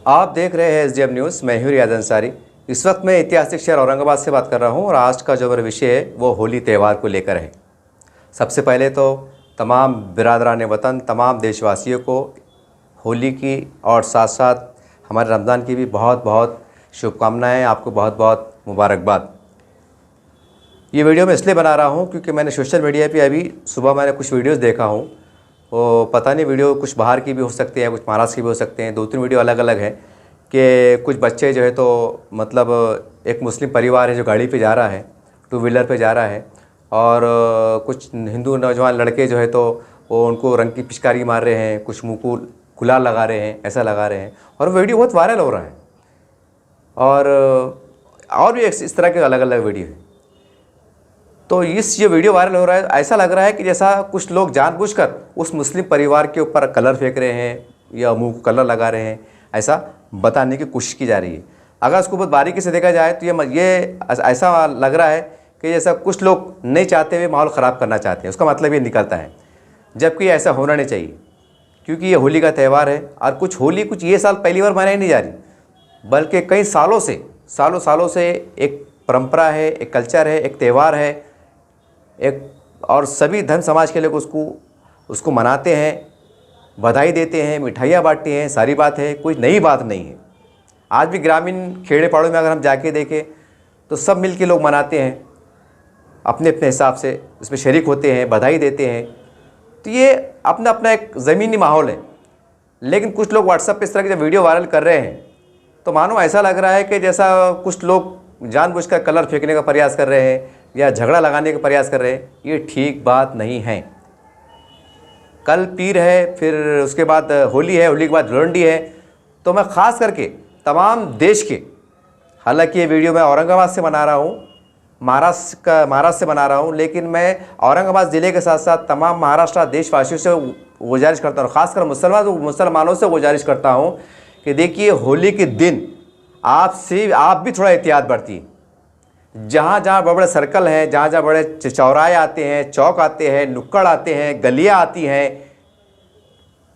आप देख रहे हैं SDM न्यूज़। मैं हूं रियाज अंसारी। इस वक्त मैं ऐतिहासिक शहर औरंगाबाद से बात कर रहा हूं और आज का जो मेरा विषय है वो होली त्यौहार को लेकर है। सबसे पहले तो तमाम बिरादरान वतन, तमाम देशवासियों को होली की और साथ साथ हमारे रमज़ान की भी बहुत बहुत शुभकामनाएँ। आपको बहुत बहुत मुबारकबाद। ये वीडियो मैं इसलिए बना रहा हूँ क्योंकि मैंने सोशल मीडिया पे अभी सुबह मैंने कुछ वीडियोस देखा हूँ। वो पता नहीं वीडियो कुछ बाहर की भी हो सकती है, कुछ महाराष्ट्र की भी हो सकते हैं। 2-3 वीडियो अलग अलग हैं कि कुछ बच्चे जो है तो मतलब एक मुस्लिम परिवार है जो गाड़ी पे जा रहा है, 2 व्हीलर पे जा रहा है और कुछ हिंदू नौजवान लड़के जो है तो वो उनको रंग की पिचकारी मार रहे हैं, कुछ मुँह को गुलाल लगा रहे हैं, ऐसा लगा रहे हैं और वीडियो बहुत वायरल हो रहा है। और भी इस तरह के अलग अलग वीडियो हैं। तो ये वीडियो वायरल हो रहा है, ऐसा लग रहा है कि जैसा कुछ लोग जानबूझकर उस मुस्लिम परिवार के ऊपर कलर फेंक रहे हैं या मुंह को कलर लगा रहे हैं, ऐसा बताने की कोशिश की जा रही है। अगर उसको बहुत बारीकी से देखा जाए तो ये ऐसा लग रहा है कि जैसा कुछ लोग नहीं चाहते हुए माहौल ख़राब करना चाहते हैं। उसका मतलब ये निकलता है, जबकि ऐसा होना नहीं चाहिए क्योंकि ये होली का त्यौहार है और होली ये साल पहली बार मनाई नहीं जा रही, बल्कि कई सालों से एक परंपरा है, एक कल्चर है, एक त्यौहार है, और सभी धर्म समाज के लोग उसको मनाते हैं, बधाई देते हैं, मिठाइयाँ बांटते हैं। सारी बात है, कोई नई बात नहीं है। आज भी ग्रामीण खेड़े पहाड़ों में अगर हम जाके देखें तो सब मिल के लोग मनाते हैं, अपने अपने हिसाब से इसमें शरीक होते हैं, बधाई देते हैं। तो ये अपना अपना एक ज़मीनी माहौल है। लेकिन कुछ लोग व्हाट्सएप पे इस तरह की जब वीडियो वायरल कर रहे हैं तो मानो ऐसा लग रहा है कि जैसा कुछ लोग जानबूझकर कलर फेंकने का प्रयास कर रहे हैं या झगड़ा लगाने का प्रयास कर रहे हैं। ये ठीक बात नहीं है। कल पीर है, फिर उसके बाद होली है, होली के बाद धुलंडी है। तो मैं ख़ास करके तमाम देश के, हालांकि ये वीडियो मैं औरंगाबाद से बना रहा हूँ, महाराष्ट्र से बना रहा हूँ, लेकिन मैं औरंगाबाद ज़िले के साथ साथ तमाम महाराष्ट्र देशवासियों से गुजारिश करता हूँ, ख़ासकर मुसलमानों से गुजारिश करता हूँ कि देखिए होली के दिन आप भी थोड़ा एहतियात बरतिए। जहाँ जहाँ बड़े बड़े सर्कल हैं, जहाँ जहाँ बड़े चौराहे आते हैं, चौक आते हैं, नुक्कड़ आते हैं, गलियाँ आती हैं,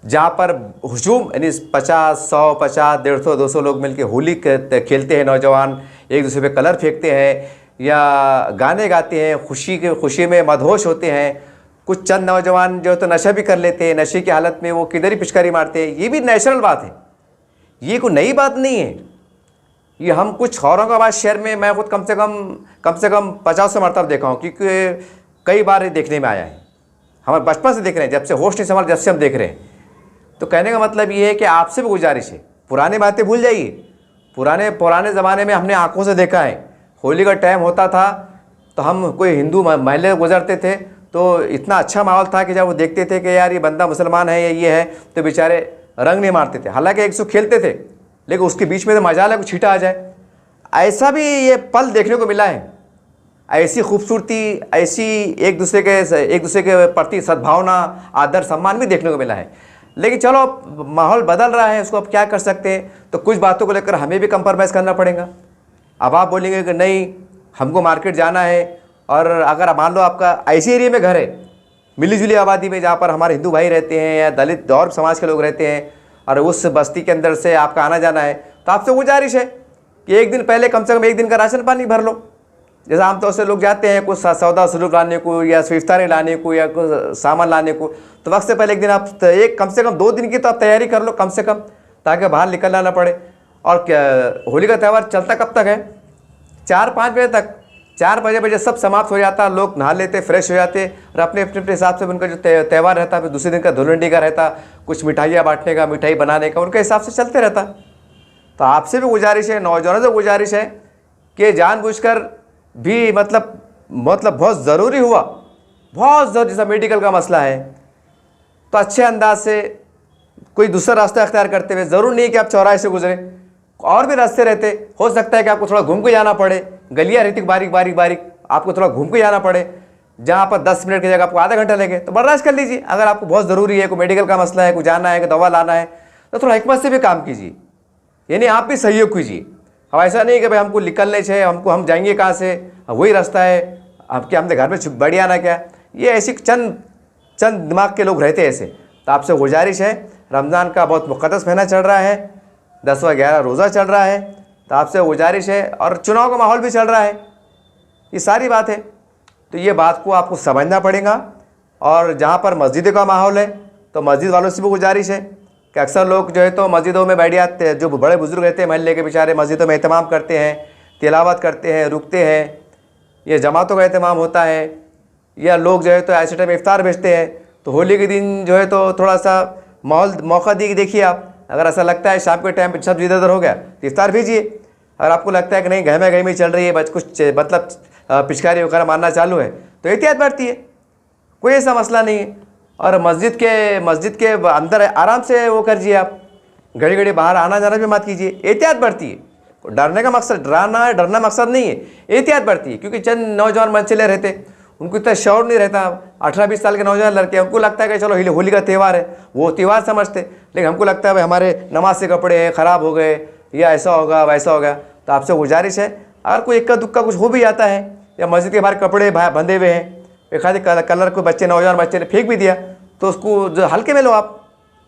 जहाँ पर हुजूम यानी 50, 100, 50, 150, 200 लोग मिलकर होली खेलते हैं, नौजवान एक दूसरे पे कलर फेंकते हैं या गाने गाते हैं, खुशी में मदहोश होते हैं। कुछ चंद नौजवान जो तो नशा भी कर लेते हैं, नशे की हालत में वो किधर ही पिचकारी मारते हैं। ये भी नेचुरल बात है, ये कोई नई बात नहीं है। ये हम कुछ औरंगाबाद शहर में मैं खुद कम से कम 50 मरतब देखा हूँ, क्योंकि कई बार ये देखने में आया है। हमारे बचपन से देख रहे हैं, जब से होश नहीं संभाल, जब से हम देख रहे हैं। तो कहने का मतलब ये है कि आपसे भी गुजारिश है, पुरानी बातें भूल जाइए। पुराने ज़माने में हमने आंखों से देखा है, होली का टाइम होता था तो हम कोई हिंदू महल्ले गुजरते थे तो इतना अच्छा माहौल था कि जब वो देखते थे कि यार ये बंदा मुसलमान है या ये है, तो बेचारे रंग नहीं मारते थे। हालांकि एक सौ खेलते थे, लेकिन उसके बीच में तो मजाल है कुछ छीटा आ जाए। ऐसा भी ये पल देखने को मिला है। ऐसी खूबसूरती, ऐसी एक दूसरे के प्रति सद्भावना, आदर, सम्मान भी देखने को मिला है। लेकिन चलो माहौल बदल रहा है, उसको अब क्या कर सकते हैं। तो कुछ बातों को लेकर हमें भी कंप्रोमाइज़ करना पड़ेगा। अब आप बोलेंगे कि नहीं हमको मार्केट जाना है, और अगर मान लो आपका ऐसे एरिया में घर है, मिली जुली आबादी में, जहाँ पर हमारे हिंदू भाई रहते हैं या दलित और समाज के लोग रहते हैं, और उस बस्ती के अंदर से आपका आना जाना है, तो आपसे गुजारिश है कि एक दिन पहले कम से कम एक दिन का राशन पानी भर लो। जैसे आमतौर से लोग जाते हैं कुछ सौदा सलूक लाने को या इफ्तारी लाने को या कुछ सामान लाने को, तो वक्त से पहले एक दिन आप कम से कम 2 दिन की तो आप तैयारी कर लो कम से कम, ताकि बाहर निकलना ना पड़े। और क्या होली का त्यौहार चलता कब तक है? 4-5 बजे तक। 4 बजे सब समाप्त हो जाता, लोग नहा लेते, फ्रेश हो जाते और अपने हिसाब से उनका जो त्यौहार रहता है, फिर दूसरे दिन का धुलंडी का रहता, कुछ मिठाइयाँ बांटने का, मिठाई बनाने का, उनके हिसाब से चलते रहता। तो आपसे भी गुजारिश है, नौजवानों से गुजारिश है कि जानबूझकर भी मतलब बहुत ज़रूरी हुआ, बहुत ज़रूरी, जैसा मेडिकल का मसला है, तो अच्छे अंदाज से कोई दूसरा रास्ता अख्तियार करते हुए, ज़रूर नहीं कि आप चौराहे से गुजरें, और भी रास्ते रहते। हो सकता है कि आपको थोड़ा घूम के जाना पड़े, गलियाँ रहती बारीक आपको थोड़ा घूम के जाना पड़े, जहाँ पर 10 मिनट की जगह आपको आधा घंटा लगे, तो बर्दाश्त कर लीजिए। अगर आपको बहुत ज़रूरी है, कोई मेडिकल का मसला है, कोई जाना है, कोई दवा लाना है, तो थोड़ा हिकमत से भी काम कीजिए, यानी आप भी सहयोग कीजिए। अब ऐसा नहीं कि भाई हमको निकलने चाहिए, हम जाएंगे कहाँ से, वही रास्ता है, आपके हमने घर में बढ़िया आना क्या। ये ऐसी चंद दिमाग के लोग रहते हैं ऐसे। तो आपसे गुजारिश है, रमज़ान का बहुत मुक़द्दस महीना चल रहा है, 10वां 11 रोज़ा चल रहा है, तो आपसे गुजारिश है, और चुनाव का माहौल भी चल रहा है, ये सारी बात है। तो ये बात को आपको समझना पड़ेगा। और जहाँ पर मस्जिद का माहौल है तो मस्जिद वालों से भी गुजारिश है कि अक्सर लोग जो है तो मस्जिदों में बैठ जाते हैं, जो बड़े बुजुर्ग रहते हैं महल्ले के बेचारे मस्जिदों में एहतमाम करते हैं, तिलावत करते हैं, रुकते हैं, ये जमातों का एहतमाम होता है, या लोग जो है तो ऐसे टाइम इफ्तार भेजते हैं। तो होली के दिन जो है तो थोड़ा सा माहौल मौका दी देखिए आप, अगर ऐसा लगता है शाम के टाइम पर सब इधर उधर हो गया तो इफ्तार भेजिए। अगर आपको लगता है कि नहीं गहमे चल रही है, बस कुछ मतलब पिचकारी वगैरह मारना चालू है, तो एहतियात बरतिए, कोई ऐसा मसला नहीं है। और मस्जिद के अंदर आराम से वो करिए, आप घड़ी घड़ी बाहर आना जाना भी मत कीजिए, एहतियात बरतिए। डरने का मकसद डरना मकसद नहीं है, एहतियात बरतिए। क्योंकि चंद नौजवान मनचले रहते, उनको इतना शौर नहीं रहता। 18-20 साल के नौजवान लड़के, हमको लगता है कि चलो होली का त्यौहार है, वो त्यौहार समझते, लेकिन हमको लगता है भाई हमारे नमाज से कपड़े हैं ख़राब हो गए, या ऐसा होगा वैसा होगा। तो आपसे गुजारिश है, अगर कोई इक्का दुक्का कुछ हो भी जाता है, या मस्जिद के बाहर कपड़े बंधे हुए हैं, एक आधे कलर को नौजवान बच्चे ने फेंक भी दिया, तो उसको जो हल्के में लो आप,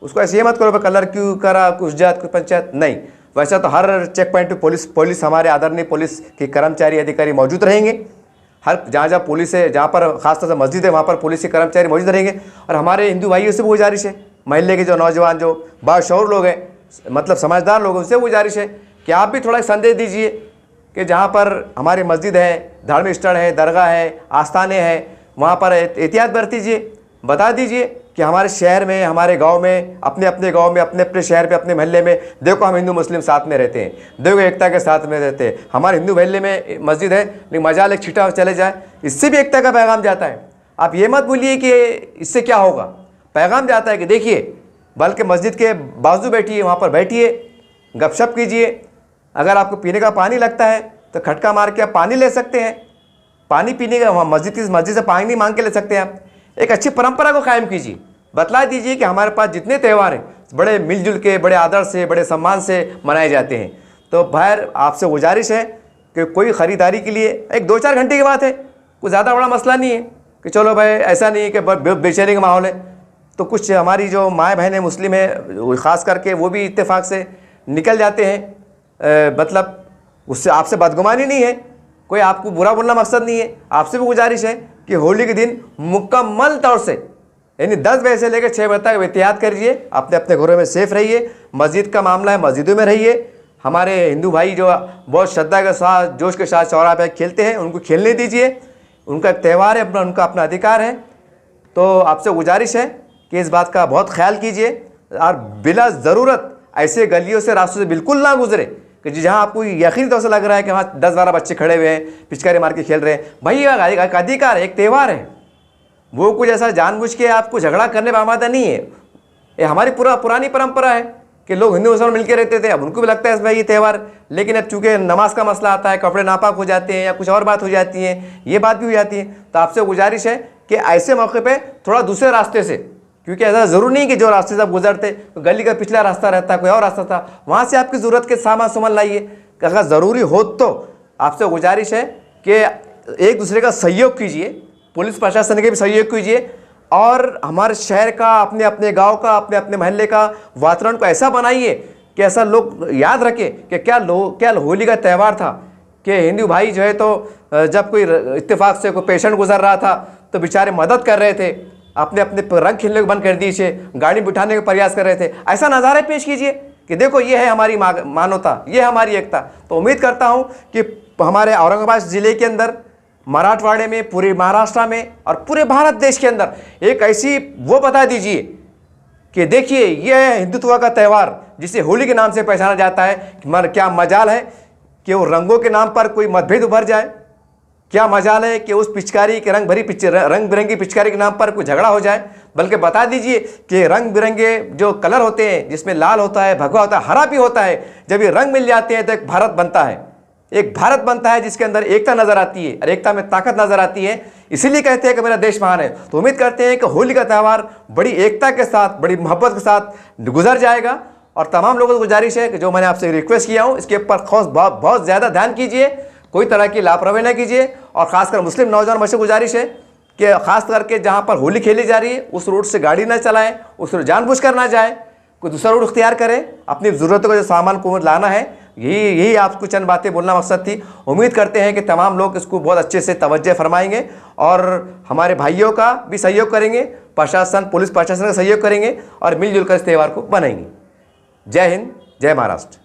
उसको ऐसे ये मत करो कलर क्यों करा, कुछ जात कुछ पंचायत नहीं। वैसा तो हर चेक पॉइंट पे पुलिस हमारे आदरणीय पुलिस के कर्मचारी अधिकारी मौजूद रहेंगे। हर जहाँ पुलिस है, जहाँ पर खासतौर से मस्जिद है, वहाँ पर पुलिस के कर्मचारी मौजूद रहेंगे। और हमारे हिंदू भाइयों से भी गुजारिश है, महल्ले के जो नौजवान जो बाशऊर लोग हैं, मतलब समझदार लोग, उनसे गुजारिश है कि आप भी थोड़ा संदेश दीजिए कि जहाँ पर हमारे मस्जिद है, धार्मिक स्थल है, दरगाह है, आस्थानें हैं, वहाँ पर एहतियात बरतीजिए। बता दीजिए कि हमारे शहर में, हमारे गांव में, अपने अपने गांव में, अपने अपने शहर पे, अपने महल्ले में देखो हम हिंदू मुस्लिम साथ में रहते हैं, देखो एकता के साथ में रहते हैं। हमारे हिंदू महल्ले में मस्जिद है, लेकिन मजाल एक छीटा चले जाए, इससे भी एकता का पैगाम जाता है। आप ये मत भूलिए कि इससे क्या होगा, पैगाम जाता है कि देखिए, बल्कि मस्जिद के बाजू बैठिए, वहाँ पर बैठिए, गपशप कीजिए। अगर आपको पीने का पानी लगता है तो खटका मार के आप पानी ले सकते हैं, पानी पीने का वहाँ मस्जिद से पानी मांग के ले सकते हैं आप। एक अच्छी परंपरा को कायम कीजिए, बतला दीजिए कि हमारे पास जितने त्यौहार हैं बड़े मिलजुल के, बड़े आदर से, बड़े सम्मान से मनाए जाते हैं। तो भाई आपसे गुजारिश है कि कोई ख़रीदारी के लिए एक 2-4 घंटे की बात है, कोई ज़्यादा बड़ा मसला नहीं है कि चलो भाई ऐसा नहीं है कि बेचैनी का माहौल है। तो कुछ हमारी जो माएँ बहनें मुस्लिम है ख़ास करके, वो भी इत्तेफाक से निकल जाते हैं, मतलब उससे आपसे बदगुमानी नहीं है, कोई आपको बुरा बोलना मकसद नहीं है। आपसे भी गुजारिश है कि होली के दिन मुकम्मल तौर से, यानी 10 बजे से लेकर 6 बजे तक एहतियात करिए, अपने अपने घरों में सेफ रहिए। मस्जिद का मामला है, मस्जिदों में रहिए। हमारे हिंदू भाई जो बहुत श्रद्धा के साथ, जोश के साथ चौराहे पे खेलते हैं, उनको खेलने दीजिए, उनका त्यौहार है, उनका अपना अधिकार है। तो आपसे गुजारिश है कि इस बात का बहुत ख्याल कीजिए, और बिला ज़रूरत ऐसे गलियों से, रास्तों से बिल्कुल ना गुजरे कि जहाँ आपको यकीनी तौर से लग रहा है कि वहाँ 10-12 बच्चे खड़े हुए हैं, पिचकारी मार के खेल रहे हैं। भाई ये एक अधिकार है, एक त्यौहार है, वो कुछ ऐसा जानबूझ के आपको झगड़ा करने पर आमादा नहीं है। ये हमारी पुरानी परंपरा है कि लोग हिंदू मुसलमान मिलकर रहते थे, अब उनको भी लगता है भाई ये त्यौहार, लेकिन अब चूँकि नमाज का मसला आता है, कपड़े नापाक हो जाते हैं, या कुछ और बात हो जाती है, ये बात भी हो जाती है। तो आपसे गुजारिश है कि ऐसे मौके पर थोड़ा दूसरे रास्ते से, क्योंकि ऐसा ज़रूर नहीं कि जो रास्ते से आप गुजरते, तो गली का पिछला रास्ता रहता, कोई और रास्ता था, वहाँ से आपकी ज़रूरत के सामान लाइए। अगर ज़रूरी हो तो आपसे गुजारिश है कि एक दूसरे का सहयोग कीजिए, पुलिस प्रशासन के भी सहयोग कीजिए, और हमारे शहर का, अपने अपने गांव का, अपने अपने महल्ले का वातावरण को ऐसा बनाइए कि ऐसा लोग याद रखें कि क्या होली का त्यौहार था, कि हिंदू भाई जो है तो जब कोई इत्तेफाक से कोई पेशेंट गुजर रहा था तो बेचारे मदद कर रहे थे, अपने अपने रंग खिलने को बंद कर दीजिए, गाड़ी बिठाने का प्रयास कर रहे थे। ऐसा नज़ारा पेश कीजिए कि देखो ये है हमारी मानवता, ये है हमारी एकता। तो उम्मीद करता हूँ कि हमारे औरंगाबाद ज़िले के अंदर, मराठवाड़े में, पूरे महाराष्ट्र में और पूरे भारत देश के अंदर एक ऐसी वो बता दीजिए कि देखिए ये है हिंदुत्व का त्यौहार, जिसे होली के नाम से पहचाना जाता है। क्या मजाल है कि वो रंगों के नाम पर कोई मतभेद उभर जाए, क्या मजाल है कि उस पिचकारी के रंग बिरंगी पिचकारी के नाम पर कोई झगड़ा हो जाए। बल्कि बता दीजिए कि रंग बिरंगे जो कलर होते हैं, जिसमें लाल होता है, भगवा होता है, हरा भी होता है, जब ये रंग मिल जाते हैं तो एक भारत बनता है, एक भारत बनता है जिसके अंदर एकता नजर आती है, और एकता में ताकत नजर आती है। इसीलिए कहते हैं कि मेरा देश महान है। तो उम्मीद करते हैं कि होली का त्यौहार बड़ी एकता के साथ, बड़ी मोहब्बत के साथ गुजर जाएगा। और तमाम लोगों को गुजारिश है कि जो मैंने आपसे रिक्वेस्ट किया हूँ, इसके ऊपर बहुत ज़्यादा ध्यान कीजिए, कोई तरह की लापरवाही न कीजिए। और ख़ासकर मुस्लिम नौजवान मुझसे गुजारिश है कि ख़ास करके जहाँ पर होली खेली जा रही है उस रूट से गाड़ी न चलाएं, उस जानबूझ कर ना जाए। कोई दूसरा रूट इख्तियार करें, अपनी ज़रूरतों का जो सामान को लाना है। यही आपको चंद बातें बोलना मकसद थी। उम्मीद करते हैं कि तमाम लोग इसको बहुत अच्छे से तवज्जो फरमाएंगे और हमारे भाइयों का भी सहयोग करेंगे, प्रशासन, पुलिस प्रशासन का सहयोग करेंगे और मिलजुल कर इस त्यौहार को बनाएंगे। जय हिंद, जय महाराष्ट्र।